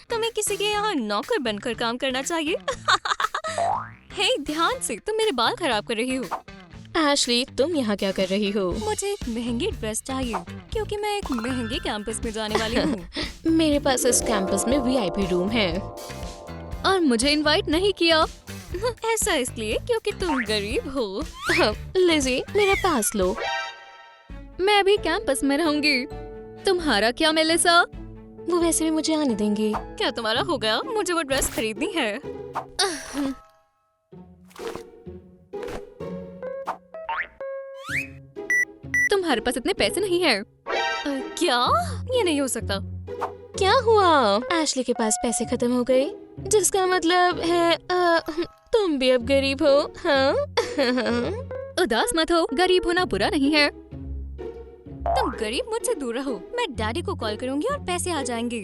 तुम्हें किसी के यहाँ नौकर बनकर काम करना चाहिए। हे, ध्यान से, तुम मेरे बाल खराब कर रही हो। एशली, तुम यहाँ क्या कर रही हो? मुझे एक महंगी ड्रेस चाहिए क्योंकि मैं एक महंगे कैंपस में जाने वाली हूँ। मेरे पास इस कैंपस में VIP रूम है। और मुझे इनवाइट नहीं किया। ऐसा इसलिए क्योंकि तुम गरीब हो। लिज़ी, मेरा पास लो। मैं भी कैंपस में रहूंगी। तुम्हारा क्या मेलिसा? वो वैसे भी मुझे आने देंगे। क्या तुम्हारा हो गया? मुझे वो ड्रेस खरीदनी है। तुम्हारे पास इतने पैसे नहीं हैं। क्या? ये नहीं हो सकता। क्या हुआ? एशली के पास पैसे खत्म हो गए, जिसका मतलब है तुम भी अब गरीब हो। हाँ? उदास मत हो, गरीब होना बुरा नहीं है। तुम गरीब मुझसे दूर रहो। मैं डैडी को कॉल करूंगी और पैसे आ जाएंगे।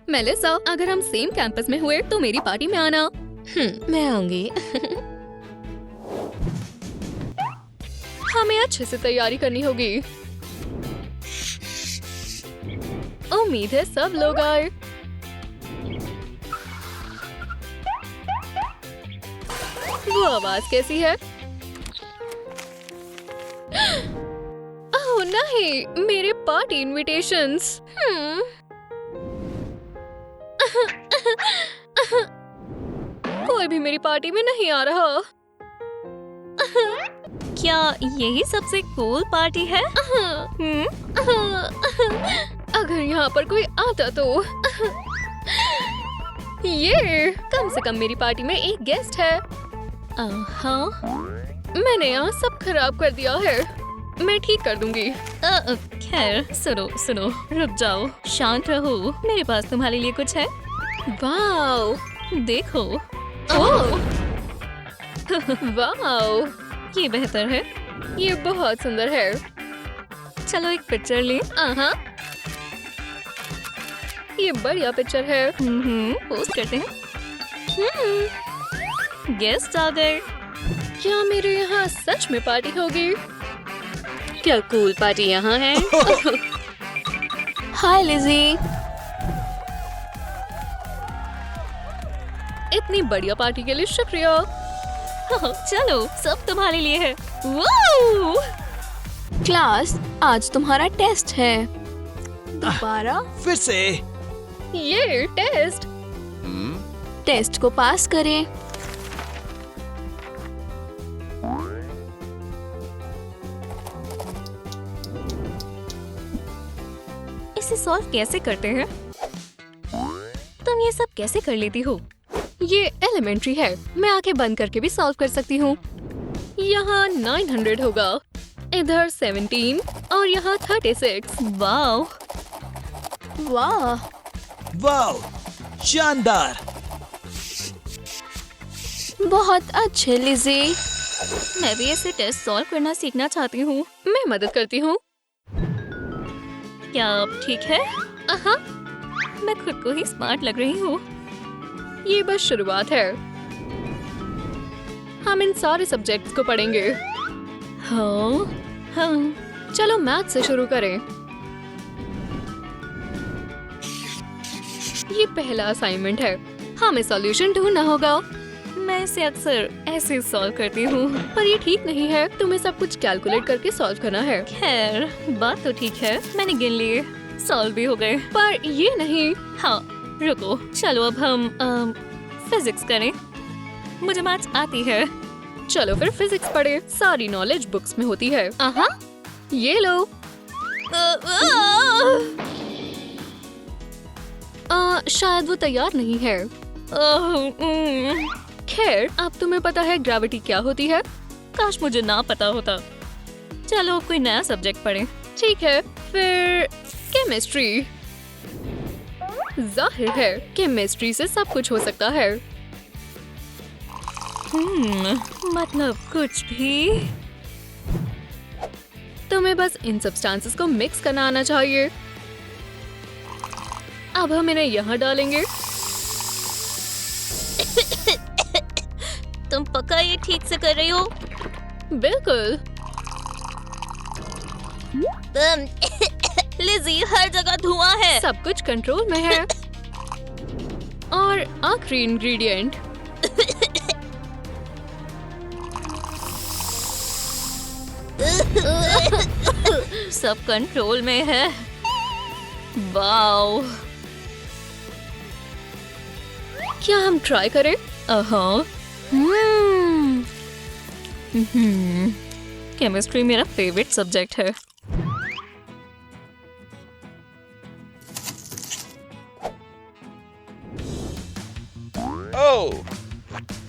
मेलिसा, अगर हम सेम कैंपस में हुए तो मेरी पार्टी में आना। मैं आऊंगी। हमें अच्छे से तैयारी करनी होगी। उम्मीद है सब लोग आए। वो आवाज कैसी है? ओह नहीं, मेरे पार्टी इनविटेशंस। कोई भी मेरी पार्टी में नहीं आ रहा। क्या यही सबसे कूल पार्टी है? अगर यहाँ पर कोई आता तो। ये कम से कम मेरी पार्टी में एक गेस्ट है। हाँ, मैंने यहाँ सब खराब कर दिया है। मैं ठीक कर दूंगी। खैर सुनो सुनो, रुक जाओ, शांत रहो, मेरे पास तुम्हारे लिए कुछ है। वाओ, देखो, ओह, वाओ, ये बेहतर है। ये बहुत सुंदर है। चलो एक पिक्चर ले। हाँ, ये बढ़िया पिक्चर है। पोस्ट करते हैं। गेस्ट आ गए। क्या मेरे यहाँ सच में पार्टी होगी? क्या कूल पार्टी यहाँ है। हाय लिजी। इतनी बढ़िया पार्टी के लिए शुक्रिया। चलो, सब तुम्हारे लिए है। वाओ! क्लास, आज तुम्हारा टेस्ट है। दोबारा फिर से। ये टेस्ट। टेस्ट को पास करें। इसे सॉल्व कैसे करते हैं? तुम ये सब कैसे कर लेती हो? ये एलिमेंट्री है, मैं आंखें बंद करके भी सॉल्व कर सकती हूँ। यहाँ 900 होगा, इधर 17 और यहाँ 36। वाओ, वाह, वाह, शानदार। बहुत अच्छे लिजी। मैं भी ऐसे टेस्ट सॉल्व करना सीखना चाहती हूँ। मैं मदद करती हूँ। क्या अब ठीक है? हाँ, मैं खुद को ही स्मार्ट लग रही हूँ। ये बस शुरुआत है। हम इन सारे सब्जेक्ट्स को पढ़ेंगे। हाँ, चलो मैथ से शुरू करें। ये पहला असाइनमेंट है, हमें सॉल्यूशन ढूंढना होगा। मैं इसे अक्सर ऐसे सॉल्व करती हूँ। पर ये ठीक नहीं है, तुम्हें सब कुछ कैलकुलेट करके सॉल्व करना है। खैर, बात तो ठीक है, मैंने गिन लिए, सॉल्व भी हो गए। पर ये नहीं। हाँ, रुको, चलो अब हम फिजिक्स करें। मुझे मैथ्स आती है। चलो फिर फिजिक्स पढ़े, सारी नॉलेज बुक्स में होती है। ये लो। शायद वो तैयार नहीं है। खैर, अब तुम्हें पता है ग्रेविटी क्या होती है? काश मुझे ना पता होता। चलो अब कोई नया सब्जेक्ट पढ़ें। ठीक है, फिर केमिस्ट्री। जाहिर है केमिस्ट्री से सब कुछ हो सकता है। मतलब कुछ भी। तुम्हें बस इन सब्सटेंसेस को मिक्स करना आना चाहिए। अब हम इन्हें यहाँ डालेंगे। तुम पक्का ये ठीक से कर रही हो? बिल्कुल। लिजी, हर जगह धुआं है। सब कुछ कंट्रोल में है। और आखिरी इंग्रेडिएंट। सब कंट्रोल में है। वाओ, क्या हम ट्राई करें? केमिस्ट्री मेरा फेवरेट सब्जेक्ट है। ओह,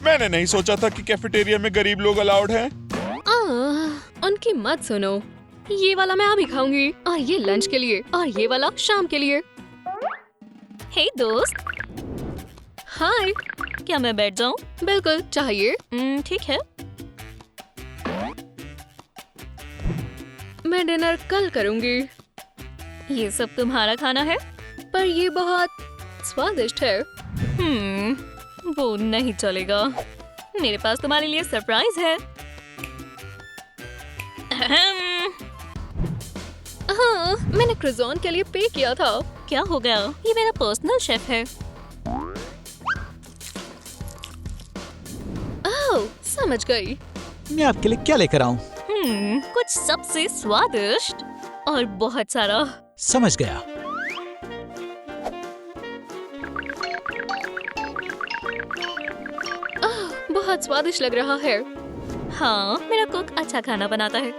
मैंने नहीं सोचा था कि कैफेटेरिया में गरीब लोग अलाउड हैं। उनकी मत सुनो। ये वाला मैं अभी खाऊंगी, और ये लंच के लिए, और ये वाला शाम के लिए। हे दोस्त, हाय। क्या मैं बैठ जाऊं? बिल्कुल, चाहिए। ठीक है। मैं डिनर कल करूंगी। ये सब तुम्हारा खाना है? पर ये बहुत स्वादिष्ट है। वो नहीं चलेगा। मेरे पास तुम्हारे लिए सरप्राइज है। हाँ, मैंने क्रोज़ॉन के लिए पे किया था। क्या हो गया? ये मेरा पर्सनल शेफ है। ओह, समझ गई। मैं आपके लिए क्या लेकर आऊं? कुछ सबसे स्वादिष्ट और बहुत सारा। समझ गया। बहुत स्वादिष्ट लग रहा है। हाँ, मेरा कुक अच्छा खाना बनाता है।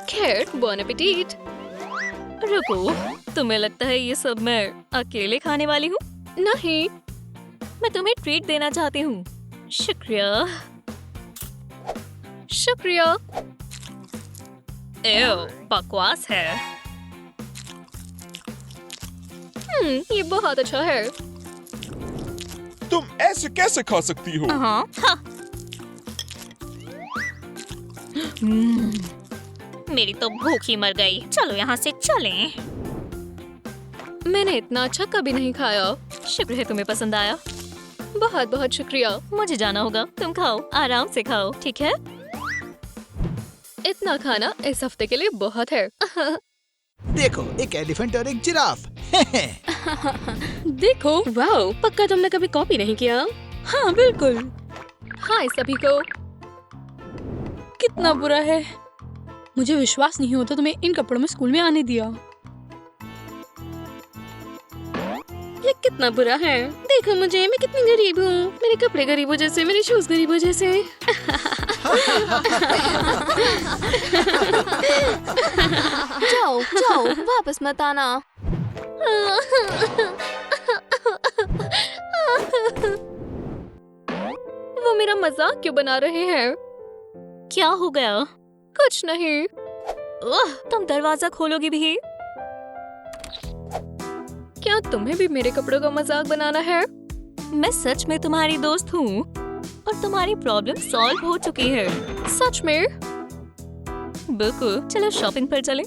खैर, बॉन एपेटीट। रुको, तुम्हें लगता है ये सब मैं अकेले खाने वाली हूँ? नहीं, मैं तुम्हें ट्रीट देना चाहती हूँ। शुक्रिया। शुक्रिया। बकवास है। ये बहुत अच्छा है। तुम ऐसे कैसे खा सकती हो? मेरी तो भूख ही मर गई। चलो यहाँ से चलें। मैंने इतना अच्छा कभी नहीं खाया। शुक्र है तुम्हें पसंद आया। बहुत बहुत शुक्रिया। मुझे जाना होगा, तुम खाओ, आराम से खाओ, ठीक है? इतना खाना इस हफ्ते के लिए बहुत है। देखो, एक एलिफेंट और एक जिराफ। देखो, वाओ, पक्का तुमने कभी कॉपी नहीं किया? हाँ बिल्कुल। हाय सभी को। कितना बुरा है। मुझे विश्वास नहीं होता तुम्हें इन कपड़ों में स्कूल में आने दिया। ये कितना बुरा है। देखो मुझे, मैं कितनी गरीब हूँ। मेरे कपड़े गरीबों जैसे, मेरे शूज गरीबों जैसे। जाओ जाओ, वापस मत आना। वो मेरा मजाक क्यों बना रहे हैं? क्या हो गया? कुछ नहीं। तुम दरवाजा खोलोगी भी? क्या तुम्हें भी मेरे कपड़ों का मजाक बनाना है? मैं सच में तुम्हारी दोस्त हूँ और तुम्हारी प्रॉब्लम सॉल्व हो चुकी है। सच में? बिल्कुल। चलो शॉपिंग पर चलें।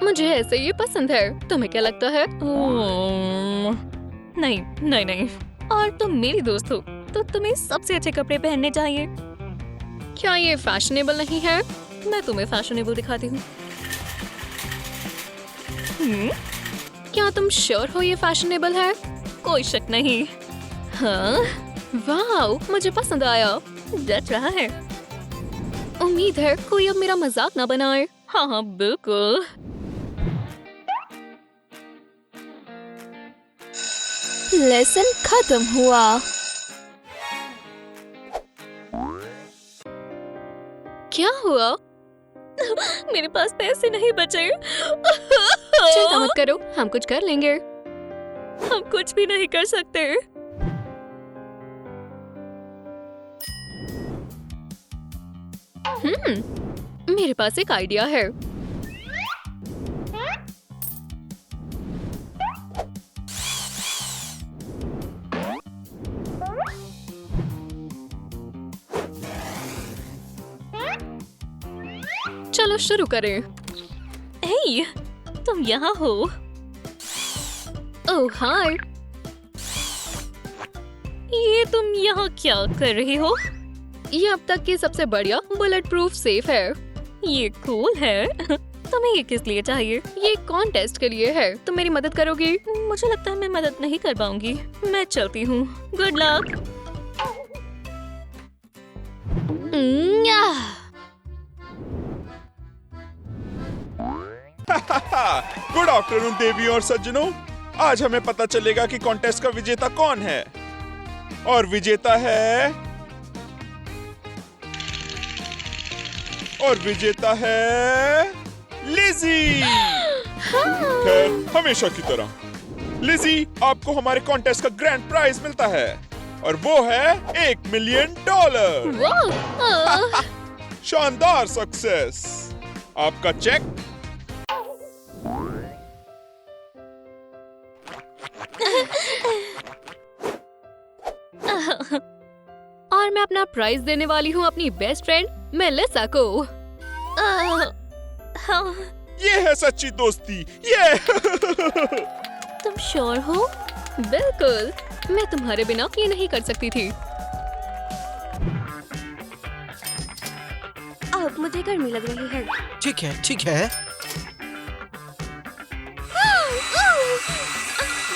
मुझे ऐसे ये पसंद है। तुम्हें क्या लगता है? नहीं नहीं नहीं। और तुम मेरी दोस्त हो तो तुम्हें सबसे अच्छे कपड़े पहनने चाहिए। क्या ये फैशनेबल नहीं है? मैं तुम्हें फैशनेबल दिखाती हूँ। क्या तुम श्योर हो ये फैशनेबल है? कोई शक नहीं। हाँ, वाह, मुझे पसंद आया। जच रहा है। उम्मीद है कोई अब मेरा मजाक ना बनाए। हाँ हाँ बिल्कुल। लेसन खत्म हुआ। क्या हुआ? मेरे पास पैसे नहीं बचे। चिंता मत करो, हम कुछ कर लेंगे। हम कुछ भी नहीं कर सकते। मेरे पास एक आइडिया है। चलो शुरू करें। हे, तुम यहाँ हो? ओह हाय। ये तुम यहाँ क्या कर रही हो? ये अब तक की सबसे बढ़िया बुलेट प्रूफ सेफ है। ये कूल है। तुम्हें ये किस लिए चाहिए? ये कॉन्टेस्ट के लिए है। तुम मेरी मदद करोगी? मुझे लगता है मैं मदद नहीं कर पाऊंगी। मैं चलती हूँ। Good luck. गुड आफ्टरनून देवी और सज्जनों। आज हमें पता चलेगा कि कॉन्टेस्ट का विजेता कौन है। और विजेता है लिज़ी। खैर, हमेशा की तरह लिज़ी, आपको हमारे कॉन्टेस्ट का ग्रैंड प्राइज मिलता है और वो है $1 मिलियन। शानदार सक्सेस। आपका चेक। और मैं अपना प्राइज देने वाली हूँ अपनी बेस्ट फ्रेंड मेलिसा को। ये है सच्ची दोस्ती। ये तुम श्योर हो? बिल्कुल। मैं तुम्हारे बिना ये नहीं कर सकती थी। अब मुझे गर्मी लग रही है। ठीक है, ठीक है।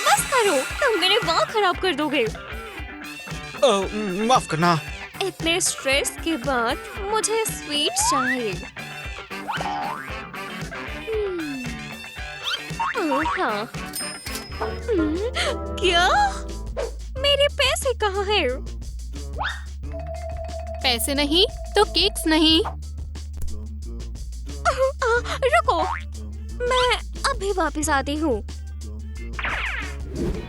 बस करो, तुम मेरे बाल खराब कर दोगे। माफ करना। इतने स्ट्रेस के बाद मुझे स्वीट चाहिए। हाँ। क्या? मेरे पैसे कहाँ हैं? पैसे नहीं तो केक्स नहीं। रुको, मैं अभी वापस आती हूँ।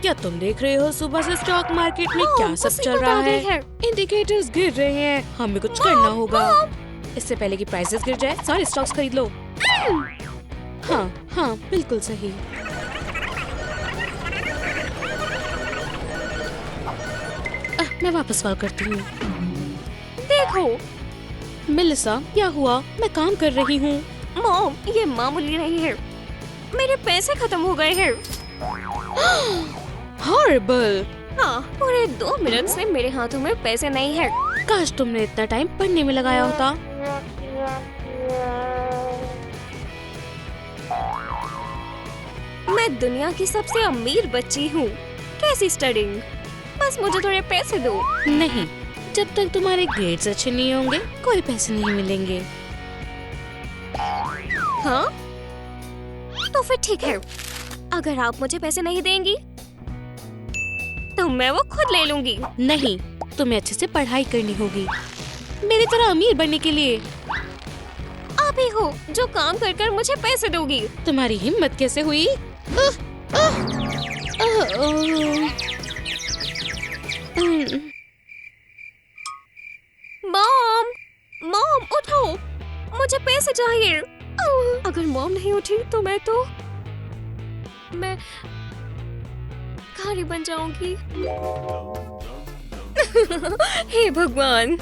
क्या तुम देख रहे हो सुबह से स्टॉक मार्केट में क्या सब चल रहा है? इंडिकेटर्स गिर रहे हैं। हमें कुछ करना होगा। इससे पहले कि प्राइसेस गिर जाए सारे स्टॉक्स खरीद लो। हाँ हाँ बिल्कुल सही। मैं वापस कॉल करती हूँ। देखो मेलिसा, क्या हुआ? मैं काम कर रही हूँ। मॉम, ये मामूली नहीं है, मेरे पैसे खत्म हो गए हैं। हॉरिबल। हाँ, पूरे 2 मिनट से मेरे हाथों में पैसे नहीं है। काश तुमने इतना टाइम पढ़ने में लगाया होता। मैं दुनिया की सबसे अमीर बच्ची हूँ। कैसी स्टडिंग? बस मुझे थोड़े पैसे दो। नहीं, जब तक तुम्हारे ग्रेड्स अच्छे नहीं होंगे कोई पैसे नहीं मिलेंगे। हाँ? तो फिर ठीक है, अगर आप मुझे पैसे नहीं देंगी तो मैं वो खुद ले लूंगी। नहीं, तुम्हें अच्छे से पढ़ाई करनी होगी मेरी तरह अमीर बनने के लिए। आप ही हो जो काम कर कर मुझे पैसे दोगी। तुम्हारी हिम्मत कैसे हुई? मॉम, मॉम उठो, मुझे पैसे चाहिए। अगर मॉम नहीं उठी तो मैं खारी बन जाऊंगी। हे भगवान,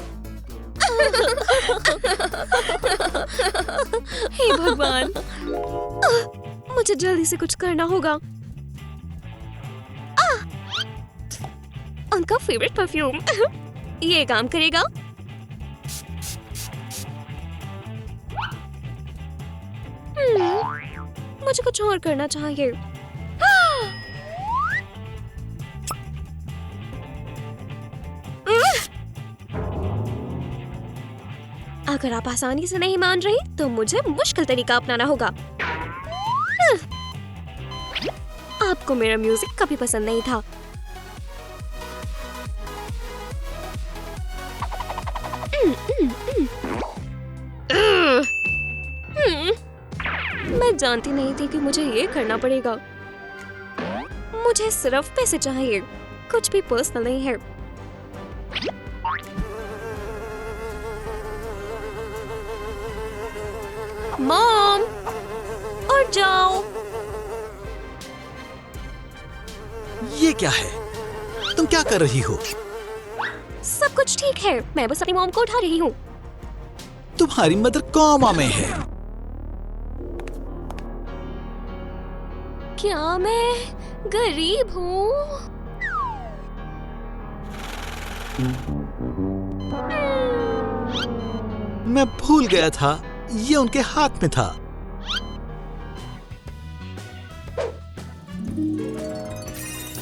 हे भगवान, मुझे जल्दी से कुछ करना होगा। उनका फेवरेट परफ्यूम, ये काम करेगा। मुझे कुछ और करना चाहिए। अगर आप आसानी से नहीं मान रही तो मुझे मुश्किल तरीका अपनाना होगा। आपको मेरा म्यूजिक कभी पसंद नहीं था। मैं जानती नहीं थी कि मुझे ये करना पड़ेगा। मुझे सिर्फ पैसे चाहिए, कुछ भी पर्सनल नहीं है। मॉम, उठ जाओ। ये क्या है? तुम क्या कर रही हो? सब कुछ ठीक है, मैं बस अपनी मॉम को उठा रही हूँ। तुम्हारी मदर कोमा में है। क्या मैं गरीब हूँ? मैं भूल गया था, ये उनके हाथ में था।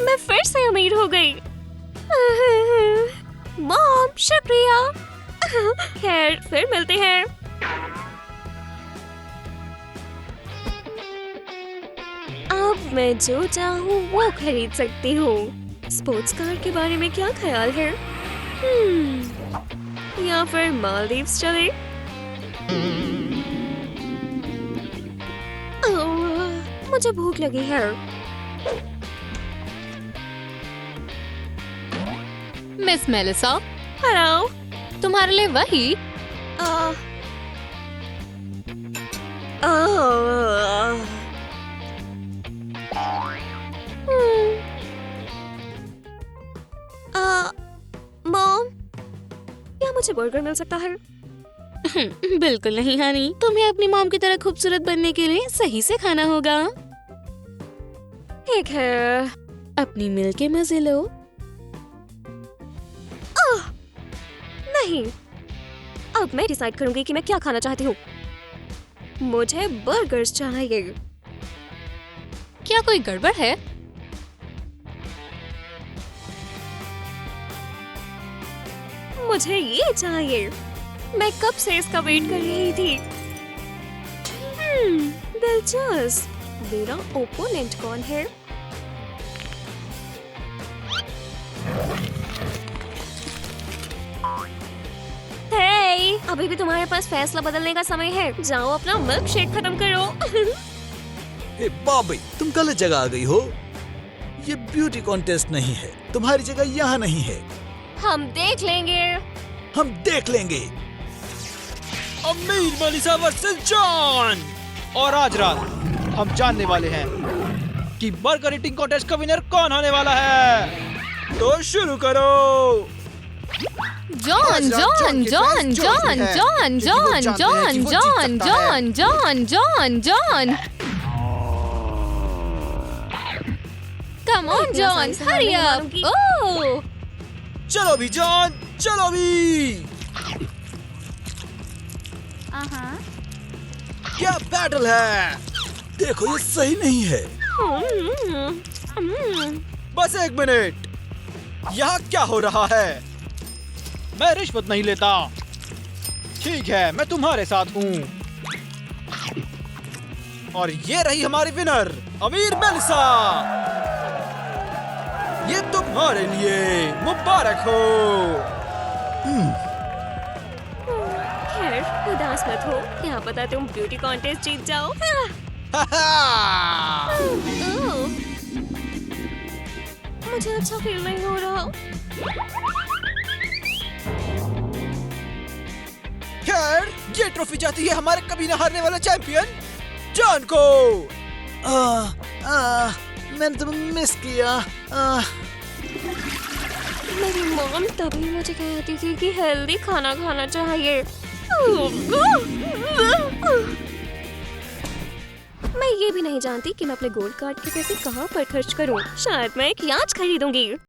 मैं फिर से अमीर हो गई। मॉम, शुक्रिया। खैर, फिर मिलते हैं। अब मैं जो चाहूँ वो खरीद सकती हूँ। स्पोर्ट्स कार के बारे में क्या ख्याल है? या फिर मालदीव्स चले? मुझे भूख लगी है। Miss Melissa, hello. तुम्हारे लिए वही। मॉम, क्या मुझे बर्गर मिल सकता है? बिल्कुल नहीं हनी, तुम्हें अपनी मॉम की तरह खूबसूरत बनने के लिए सही से खाना होगा। ठीक है। अपनी मिल के मजे लो। नहीं, अब मैं डिसाइड करूंगी कि मैं क्या खाना चाहती हूँ। मुझे बर्गर्स चाहिए। क्या कोई गड़बड़ है? मुझे ये चाहिए। मैं कब से इसका वेट कर रही थी। दिलचस्प। मेरा ओपोनेंट कौन है? हे, अभी भी तुम्हारे पास फैसला बदलने का समय है। जाओ अपना मिल्क शेक खत्म करो। ए बॉबी, तुम गलत जगह आ गई हो। ये ब्यूटी कॉन्टेस्ट नहीं है, तुम्हारी जगह यहाँ नहीं है। हम देख लेंगे। हम देख लेंगे। अमीर मेलिसा वर्सेस जॉन। और आज रात हम जानने वाले हैं कि बर्गर ईटिंग कॉन्टेस्ट का विनर कौन होने वाला है। तो शुरू करो। John John John John John John John John John John John John come on John, hurry up. Oh चलो भी जॉन, चलो भी। क्या बैटल है। देखो ये सही नहीं है। बस एक मिनट, यहाँ क्या हो रहा है। मैं रिश्वत नहीं लेता। ठीक है, मैं तुम्हारे साथ हूँ। और ये रही हमारी विनर अमीर मेलिसा। ये तुम्हारे लिए मुबारक हो। खैर उदास मत हो, क्या पता तुम ब्यूटी कॉन्टेस्ट जीत जाओ। ओह, मुझे अच्छा फील नहीं हो रहा। खैर ये ट्रॉफी जाती है हमारे कभी न हारने वाले चैंपियन जॉन को। मैंने तुम्हें मिस किया। मेरी मॉम तभी मुझे कहती थी कि हेल्दी खाना खाना चाहिए। मैं ये भी नहीं जानती कि मैं अपने गोल्ड कार्ड के पैसे कहाँ पर खर्च करूं। शायद मैं एक याच खरीदूंगी।